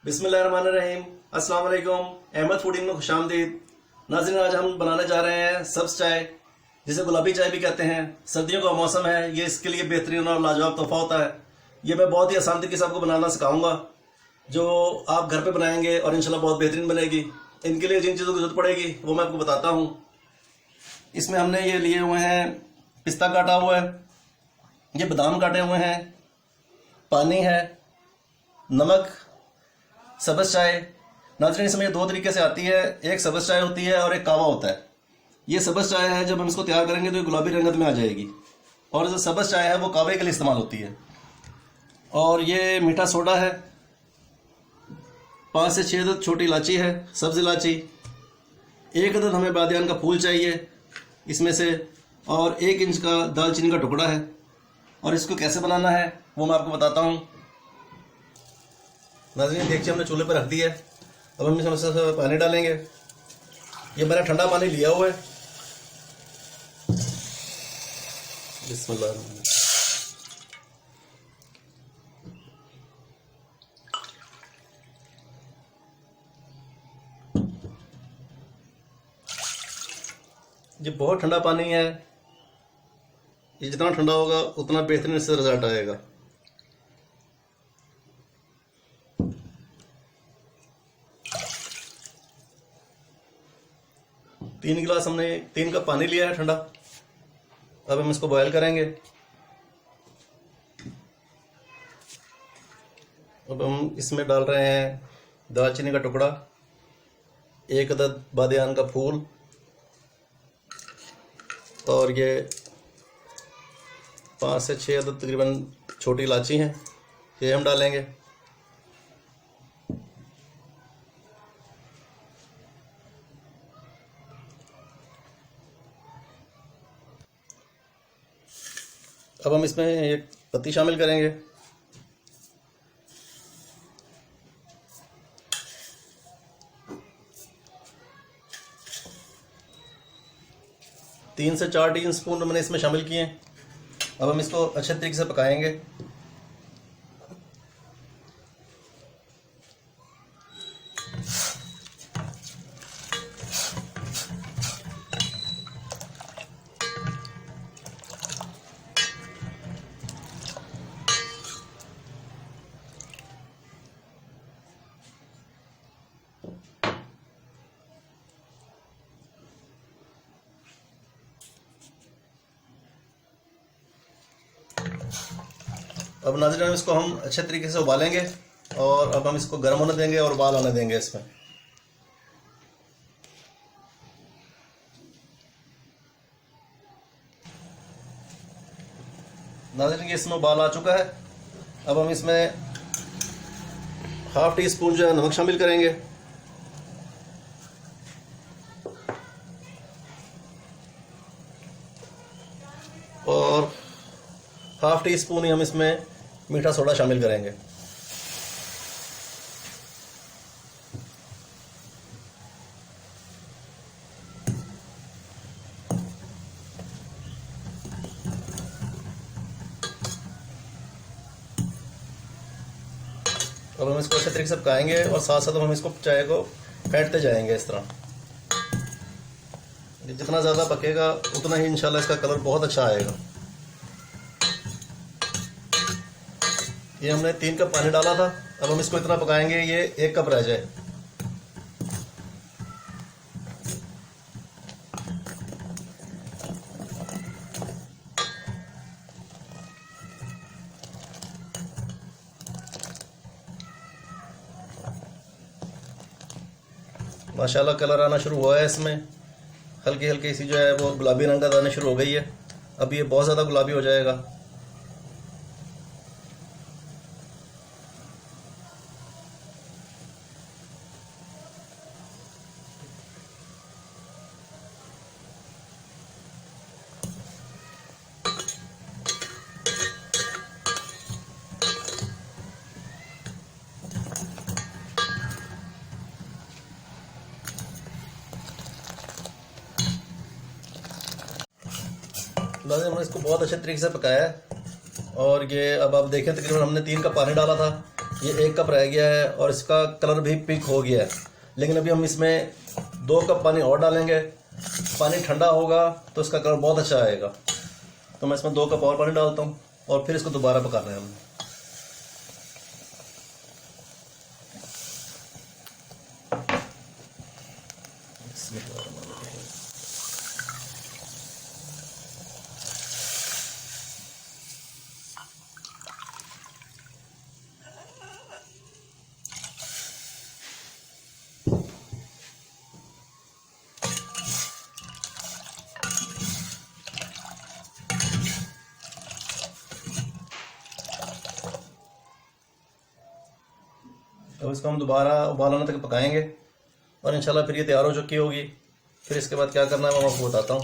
बिस्मिल्लाहिर्रहमानिर्रहीम। अस्सलाम वालेकुम। अहमद फूडिंग में खुशामदीद। नाज़रीन, आज हम बनाने जा रहे हैं सब्ज़ चाय, जिसे गुलाबी चाय भी कहते हैं। सर्दियों का मौसम है, ये इसके लिए बेहतरीन और लाजवाब तोहफा होता है। ये मैं बहुत ही आसान तरीके से आपको बनाना सिखाऊंगा, जो आप घर पे बनाएंगे और इंशाल्लाह बहुत बेहतरीन बनेगी। इनके लिए जिन चीज़ों की जरूरत पड़ेगी वो मैं आपको बताता हूँ। इसमें हमने ये लिए हुए हैं, पिस्ता काटा हुआ है, ये बादाम काटे हुए हैं, पानी है, नमक, सब्ज़ चाय। नाज़रीन, इसमें ये दो तरीके से आती है, एक सब्ज़ चाय होती है और एक कावा होता है। ये सब्ज़ चाय है, जब हम इसको तैयार करेंगे तो ये गुलाबी रंगत में आ जाएगी, और जो सब्ज़ चाय है वो कावे के लिए इस्तेमाल होती है। और ये मीठा सोडा है, 5 से 6 अदद छोटी इलायची है, सब्ज़ इलायची, 1 अदद हमें बादियान का फूल चाहिए इसमें से, और 1 इंच का दालचीनी का टुकड़ा है। और इसको कैसे बनाना है वो मैं आपको बताता हूँ। नाज़रीन, देखिए हमने चूल्हे पर रख दी है। अब हम इसमें पानी डालेंगे। ये मैंने ठंडा पानी लिया हुआ है। बिस्मिल्लाह। ये बहुत ठंडा पानी है, ये जितना ठंडा होगा उतना बेहतरीन इससे रिजल्ट आएगा। तीन गिलास हमने 3 कप पानी लिया है ठंडा। अब हम इसको बॉयल करेंगे। अब हम इसमें डाल रहे हैं दालचीनी का टुकड़ा, 1 अदद बादियान का फूल, और ये 5 से 6 अदद तकरीबन छोटी इलायची हैं, ये हम डालेंगे। अब हम इसमें एक पत्ती शामिल करेंगे। तीन से 4 टी स्पून मैंने इसमें शामिल किए हैं। अब हम इसको अच्छे तरीके से पकाएंगे। अब नाज़रीन, इसको हम अच्छे तरीके से उबालेंगे, और अब हम इसको गर्म होने देंगे और उबाल आने देंगे इसमें। नाज़रीन, ये इसमें उबाल आ चुका है। अब हम इसमें ½ टी स्पून जो है नमक शामिल करेंगे, और ½ टी स्पून ही हम इसमें मीठा सोडा शामिल करेंगे। अब हम इसको अच्छे तरीके से पकाएंगे, और साथ साथ हम इसको चाय को फेंटते जाएंगे इस तरह। जितना ज़्यादा पकेगा उतना ही इंशाल्लाह इसका कलर बहुत अच्छा आएगा। ये हमने 3 कप पानी डाला था। अब हम इसको इतना पकाएंगे ये 1 कप रह जाए। माशाल्लाह कलर आना शुरू हुआ है इसमें, हल्की हल्की सी जो है वो गुलाबी रंगत आने शुरू हो गई है। अब ये बहुत ज़्यादा गुलाबी हो जाएगा। नाज़रीन, हमने इसको बहुत अच्छे तरीके से पकाया है, और ये अब आप देखें तकरीबन हमने 3 कप पानी डाला था, ये 1 कप रह गया है और इसका कलर भी पिंक हो गया है, लेकिन अभी हम इसमें 2 कप पानी और डालेंगे। पानी ठंडा होगा तो इसका कलर बहुत अच्छा आएगा। तो मैं इसमें 2 कप और पानी डालता हूँ और फिर इसको दोबारा पकाना है हमने। तो इसको हम दोबारा उबाल आने तक पकाएंगे और इंशाल्लाह फिर ये तैयार हो चुकी होगी। फिर इसके बाद क्या करना है मैं आपको बताता हूँ।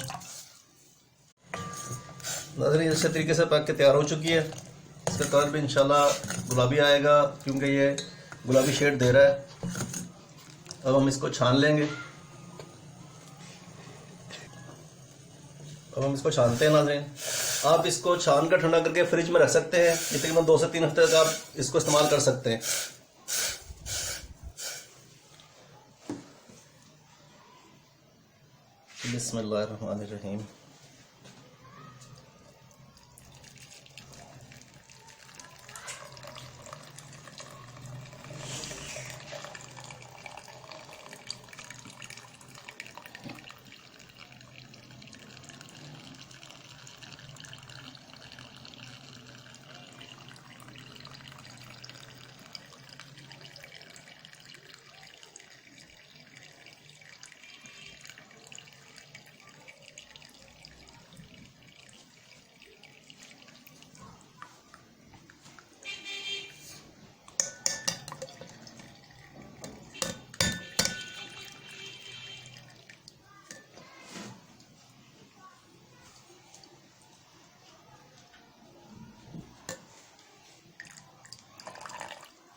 नाज़रीन, अच्छे तरीके से पक के तैयार हो चुकी है। इसका कलर भी इंशाल्लाह गुलाबी आएगा क्योंकि ये गुलाबी शेड दे रहा है। अब हम इसको छान लेंगे। अब हम इसको छानते हैं। नाज़रीन, आप इसको छान कर ठंडा करके फ्रिज में रख सकते हैं। ये तकरीबन 2 से 3 हफ्ते तक आप इसको इस्तेमाल कर सकते हैं। बिस्मिल्लाहिर्रहमानिर्रहीम।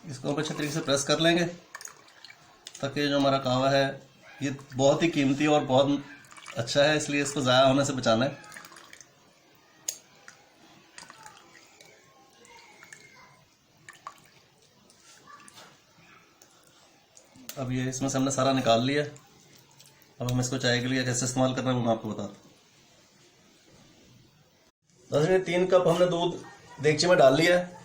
इसको अच्छे तरीके से प्रेस कर लेंगे ताकि जो हमारा कहवा है ये बहुत ही कीमती और बहुत अच्छा है, इसलिए इसको ज़ाया होने से बचाना है। अब ये इसमें से हमने सारा निकाल लिया। अब हम इसको चाय के लिए कैसे इस्तेमाल करना है वो मैं आपको बताता हूँ। 3 कप हमने दूध देगची में डाल लिया है।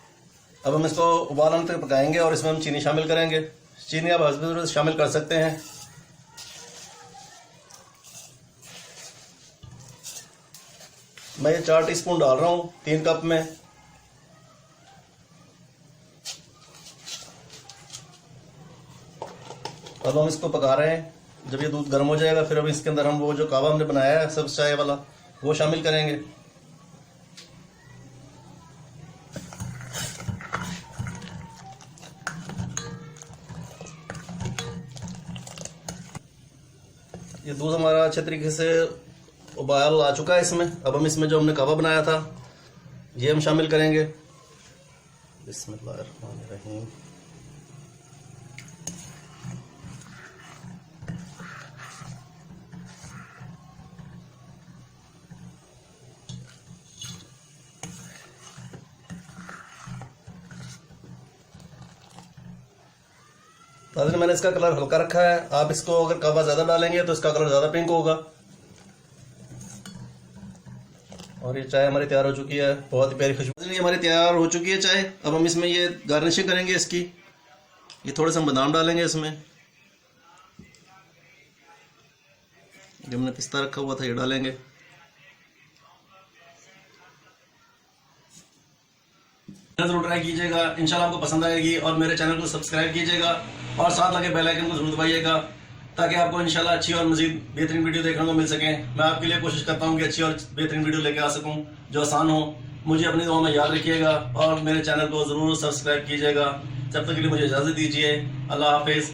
अब हम इसको उबाल आने तक पकाएंगे और इसमें हम चीनी शामिल करेंगे। चीनी आप हस्ब ज़रूरत शामिल कर सकते हैं। मैं ये 4 टीस्पून डाल रहा हूँ 3 कप में। अब हम इसको पका रहे हैं। जब ये दूध गर्म हो जाएगा फिर अब इसके अंदर हम वो जो कहवा हमने बनाया है सब्ज़ चाय वाला वो शामिल करेंगे। ये दूध हमारा अच्छे तरीके से उबाल आ चुका है इसमें। अब हम इसमें जो हमने कहवा बनाया था ये हम शामिल करेंगे। बिस्मिल्लाहिर्रहमानिर्रहीम। नाज़रीन, मैंने इसका कलर हल्का रखा है। आप इसको अगर कहवा ज़्यादा डालेंगे तो इसका कलर ज़्यादा पिंक होगा। और ये चाय हमारी तैयार हो चुकी है, बहुत ही प्यारी खुशबू। ये हमारी तैयार हो चुकी है चाय। अब हम इसमें ये गार्निशिंग करेंगे इसकी। ये थोड़े से हम बादाम डालेंगे इसमें। जो हमने पिस्ता रखा हुआ था ये डालेंगे। जरूर ट्राई कीजिएगा, इंशाल्लाह आपको पसंद आएगी। और मेरे चैनल को सब्सक्राइब कीजिएगा और साथ लगे बेल आइकन को जरूर दबाइएगा ताकि आपको इंशाल्लाह अच्छी और मजीद बेहतरीन वीडियो देखने को मिल सके। मैं आपके लिए कोशिश करता हूँ कि अच्छी और बेहतरीन वीडियो लेके आ सकूँ जो आसान हो। मुझे अपनी दुआ में याद रखिएगा और मेरे चैनल को जरूर सब्सक्राइब कीजिएगा। जब तक के लिए मुझे इजाज़त दीजिए। अल्लाह हाफिज़।